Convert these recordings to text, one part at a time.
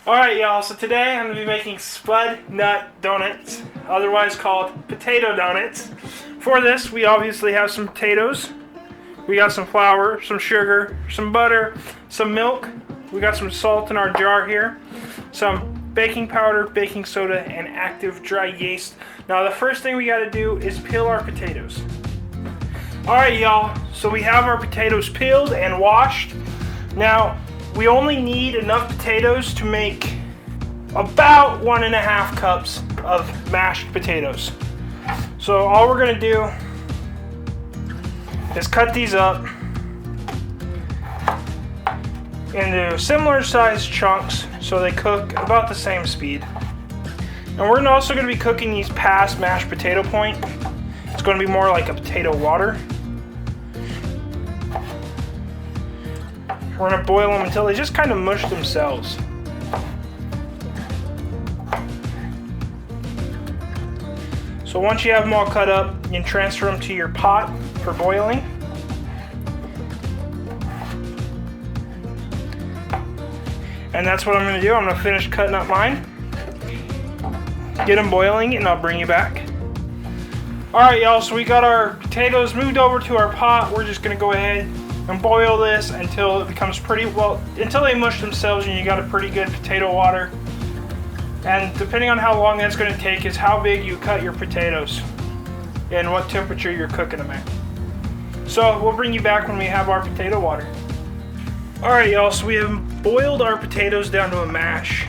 Alright y'all, so today I'm going to be making spud nut donuts, otherwise called potato donuts. For this, we obviously have some potatoes, we got some flour, some sugar, some butter, some milk, we got some salt in our jar here, some baking powder, baking soda, and active dry yeast. Now the first thing we got to do is peel our potatoes. Alright y'all, so we have our potatoes peeled and washed. Now, we only need enough potatoes to make about 1.5 cups of mashed potatoes. So all we're gonna do is cut these up into similar sized chunks so they cook about the same speed. And we're also gonna be cooking these past mashed potato point. It's gonna be more like a potato water. We're gonna boil them until they just kind of mush themselves. So once you have them all cut up, you can transfer them to your pot for boiling. And that's what I'm gonna do. I'm gonna finish cutting up mine, get them boiling, and I'll bring you back. All right, y'all, so we got our potatoes moved over to our pot. We're just gonna go ahead and boil this until it becomes until they mush themselves and you got a pretty good potato water. And depending on how long that's going to take is how big you cut your potatoes and what temperature you're cooking them at. So we'll bring you back when we have our potato water. Alright y'all, so we have boiled our potatoes down to a mash.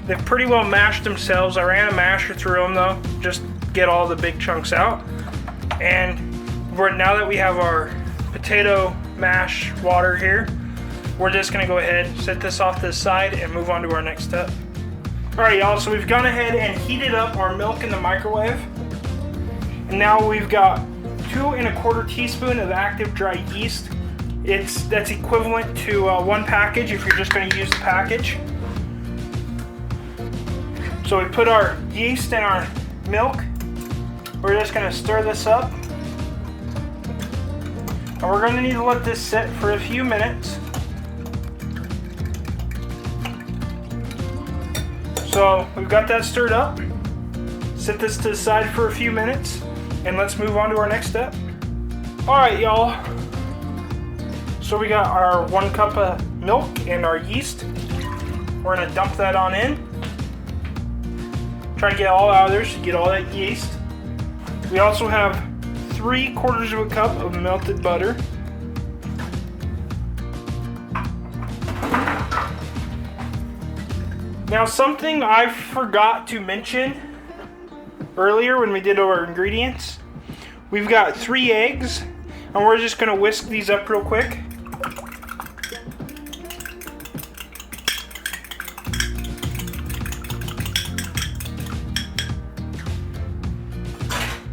They've pretty well mashed themselves. I ran a masher through them though, just get all the big chunks out. And now that we have our potato mash water here, we're just gonna go ahead, set this off to the side, and move on to our next step. Alright y'all, so we've gone ahead and heated up our milk in the microwave. And now we've got 2¼ teaspoon of active dry yeast. That's equivalent to 1 package if you're just gonna use the package. So we put our yeast in our milk. We're just gonna stir this up. And we're going to need to let this sit for a few minutes. So we've got that stirred up. Set this to the side for a few minutes and let's move on to our next step. Alright y'all, so we got our 1 cup of milk and our yeast. We're going to dump that on in. Try to get all out of there so you get all that yeast. We also have 3/4 cup of melted butter. Now something I forgot to mention earlier when we did our ingredients, we've got 3 eggs and we're just gonna whisk these up real quick.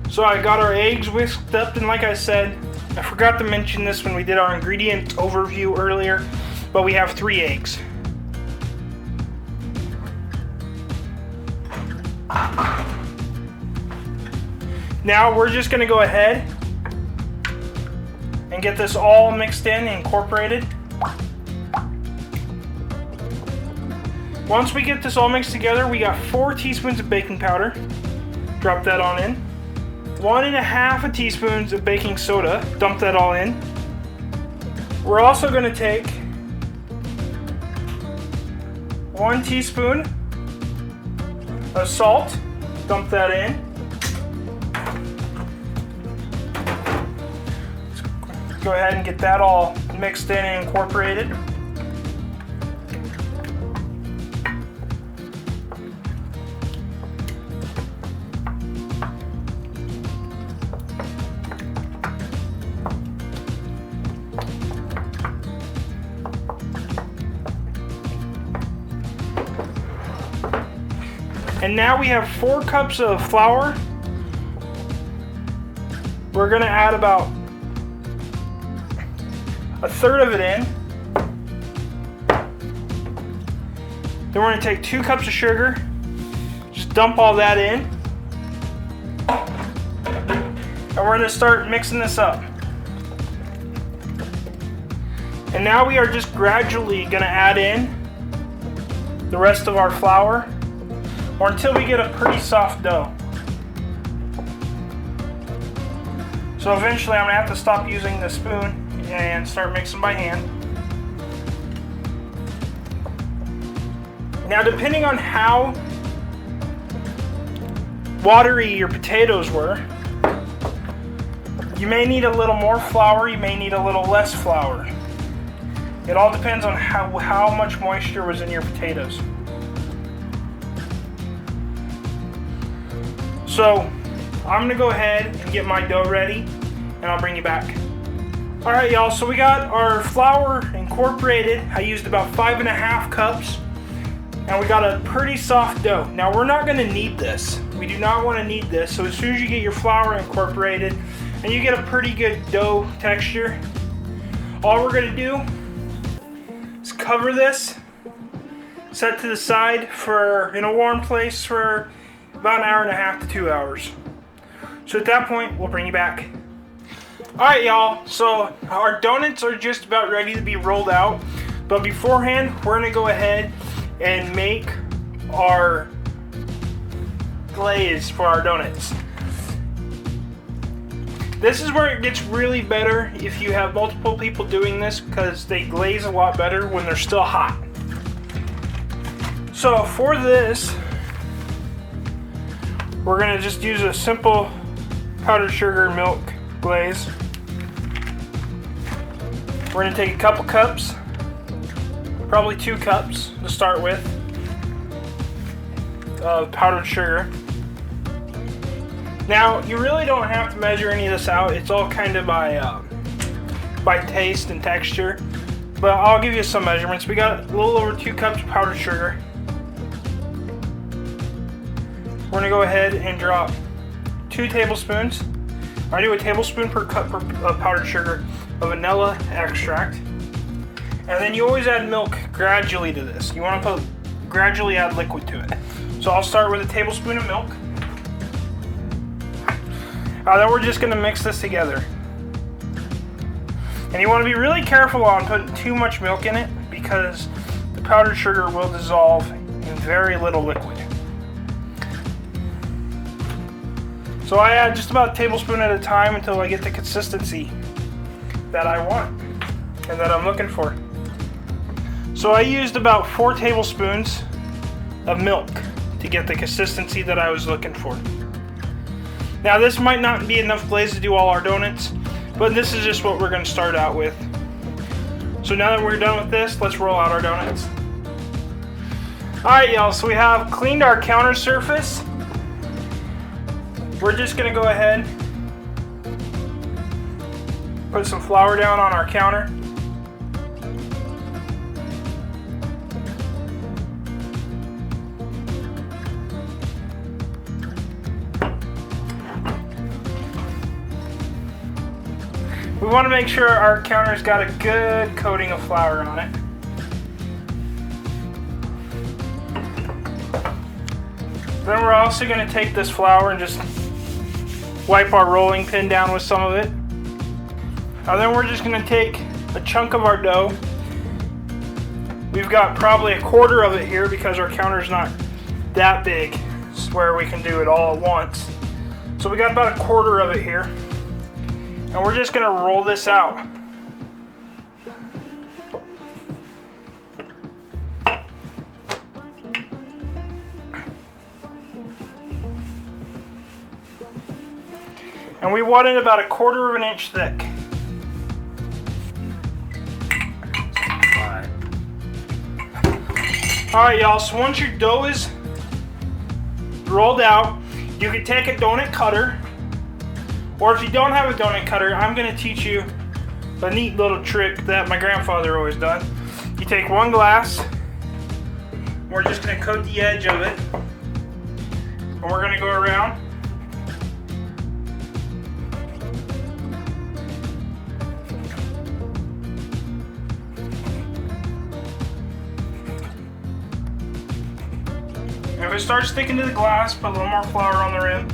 So I got our eggs whisked up, and like I said, I forgot to mention this when we did our ingredient overview earlier, but we have 3 eggs. Now we're just gonna go ahead and get this all mixed in and incorporated. Once we get this all mixed together, we got 4 teaspoons of baking powder. Drop that on in. 1½ teaspoons of baking soda, dump that all in. We're also going to take 1 teaspoon of salt, dump that in. Let's go ahead and get that all mixed in and incorporated. And now we have 4 cups of flour. We're gonna add about 1/3 of it in. Then we're gonna take 2 cups of sugar. Just dump all that in. And we're gonna start mixing this up. And now we are just gradually gonna add in the rest of our flour, or until we get a pretty soft dough. So eventually I'm gonna have to stop using the spoon and start mixing by hand. Now, depending on how watery your potatoes were, you may need a little more flour, you may need a little less flour. It all depends on how much moisture was in your potatoes. So, I'm gonna go ahead and get my dough ready, and I'll bring you back. All right, y'all, so we got our flour incorporated. I used about 5.5 cups, and we got a pretty soft dough. Now, we're not gonna need this. We do not wanna need this. So as soon as you get your flour incorporated, and you get a pretty good dough texture, all we're gonna do is cover this, set to the side in a warm place for about 1.5 to 2 hours. So at that point, we'll bring you back. All right, y'all, so our donuts are just about ready to be rolled out, but beforehand, we're gonna go ahead and make our glaze for our donuts. This is where it gets really better if you have multiple people doing this, because they glaze a lot better when they're still hot. So for this, we're gonna just use a simple powdered sugar milk glaze. We're gonna take a couple cups, probably 2 cups to start with, of powdered sugar. Now, you really don't have to measure any of this out. It's all kind of by taste and texture, but I'll give you some measurements. We got a little over 2 cups of powdered sugar. We're gonna go ahead and drop 2 tablespoons. I do a tablespoon per cup of powdered sugar of vanilla extract. And then you always add milk gradually to this. You want to gradually add liquid to it. So I'll start with a tablespoon of milk. Then we're just going to mix this together. And you want to be really careful on putting too much milk in it, because the powdered sugar will dissolve in very little liquid. So I add just about a tablespoon at a time until I get the consistency that I want and that I'm looking for. So I used about 4 tablespoons of milk to get the consistency that I was looking for. Now, this might not be enough glaze to do all our donuts, but this is just what we're going to start out with. So now that we're done with this, let's roll out our donuts. Alright, y'all, so we have cleaned our counter surface. We're just going to go ahead, put some flour down on our counter. We want to make sure our counter's got a good coating of flour on it. Then we're also going to take this flour and just wipe our rolling pin down with some of it. Now then we're just going to take a chunk of our dough. We've got probably 1/4 of it here because our counter's not that big. It's where we can do it all at once. So we got about 1/4 of it here. And we're just going to roll this out. And we want it about 1/4 of an inch thick. Alright, y'all, so once your dough is rolled out, you can take a donut cutter, or if you don't have a donut cutter, I'm going to teach you a neat little trick that my grandfather always done. You take 1 glass, we're just going to coat the edge of it, and we're going to go around. And if it starts sticking to the glass, put a little more flour on the rim.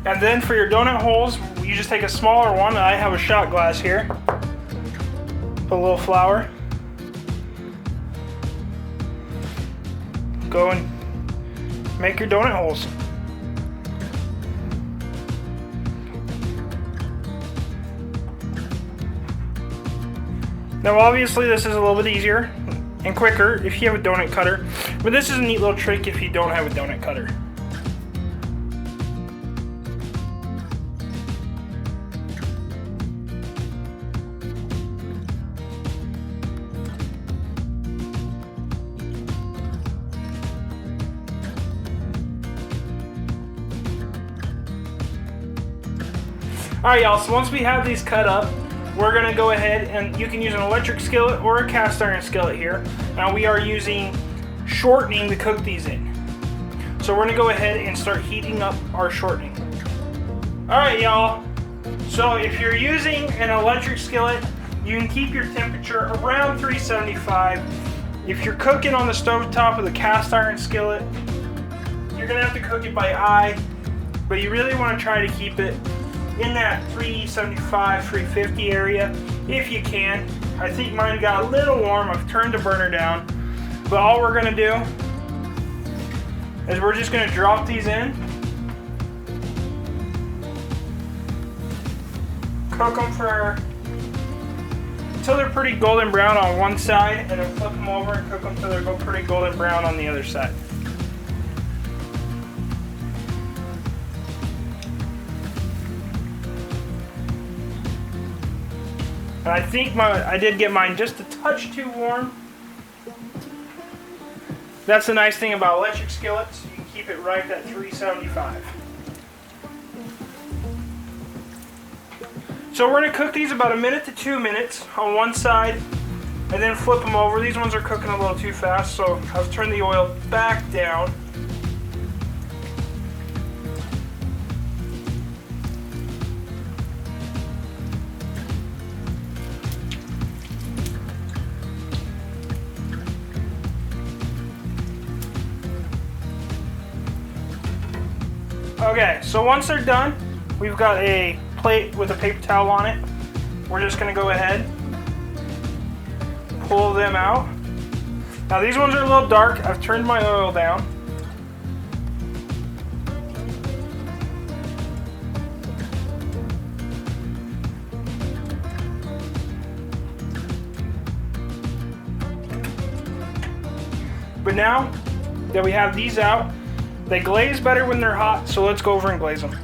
And then for your donut holes, you just take a smaller one. I have a shot glass here. Put a little flour. Go and make your donut holes. Now obviously this is a little bit easier and quicker if you have a donut cutter, but this is a neat little trick if you don't have a donut cutter. Alright y'all, so once we have these cut up, we're going to go ahead and you can use an electric skillet or a cast iron skillet here. Now we are using shortening to cook these in. So we're going to go ahead and start heating up our shortening. Alright y'all, so if you're using an electric skillet, you can keep your temperature around 375. If you're cooking on the stove top with a cast iron skillet, you're going to have to cook it by eye, but you really want to try to keep it in that 375, 350 area if you can. I think mine got a little warm. I've turned the burner down. But all we're gonna do is we're just gonna drop these in. Cook them until they're pretty golden brown on one side, and then flip them over and cook them until they're pretty golden brown on the other side. And I think I did get mine just a touch too warm. That's the nice thing about electric skillets. You can keep it right at 375. So we're going to cook these about 1 minute to 2 minutes on one side and then flip them over. These ones are cooking a little too fast, so I've turned the oil back down. Okay, so once they're done, we've got a plate with a paper towel on it. We're just going to go ahead, pull them out. Now these ones are a little dark. I've turned my oil down. But now that we have these out, they glaze better when they're hot, so let's go over and glaze them.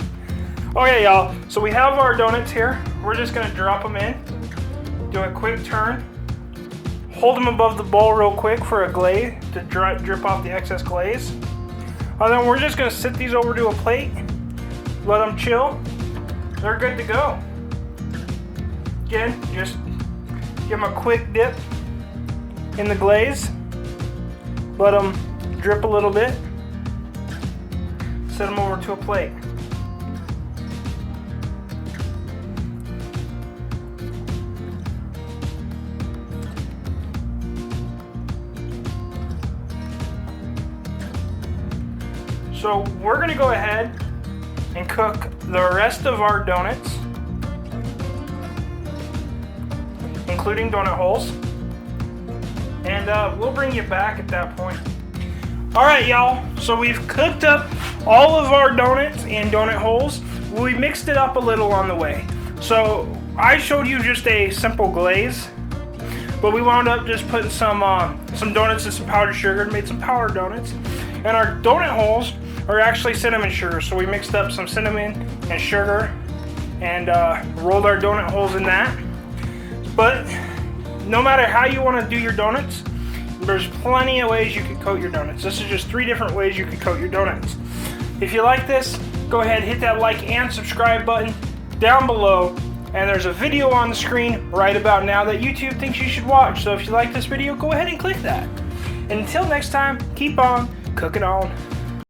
Okay, y'all, so we have our donuts here. We're just gonna drop them in, do a quick turn, hold them above the bowl real quick for a glaze to drip off the excess glaze. And then we're just gonna sit these over to a plate, let them chill. They're good to go. Again, just give them a quick dip in the glaze, let them drip a little bit. Set them over to a plate. So we're going to go ahead and cook the rest of our donuts, including donut holes, and we'll bring you back at that point. Alright y'all, so we've cooked up all of our donuts and donut holes. We mixed it up a little on the way. So I showed you just a simple glaze, but we wound up just putting some donuts and some powdered sugar and made some powdered donuts. And our donut holes are actually cinnamon sugar, so we mixed up some cinnamon and sugar and rolled our donut holes in that. But no matter how you want to do your donuts, there's plenty of ways you can coat your donuts. This is just 3 different ways you can coat your donuts. If you like this, go ahead, hit that like and subscribe button down below. And there's a video on the screen right about now that YouTube thinks you should watch. So if you like this video, go ahead and click that. And until next time, keep on cooking on.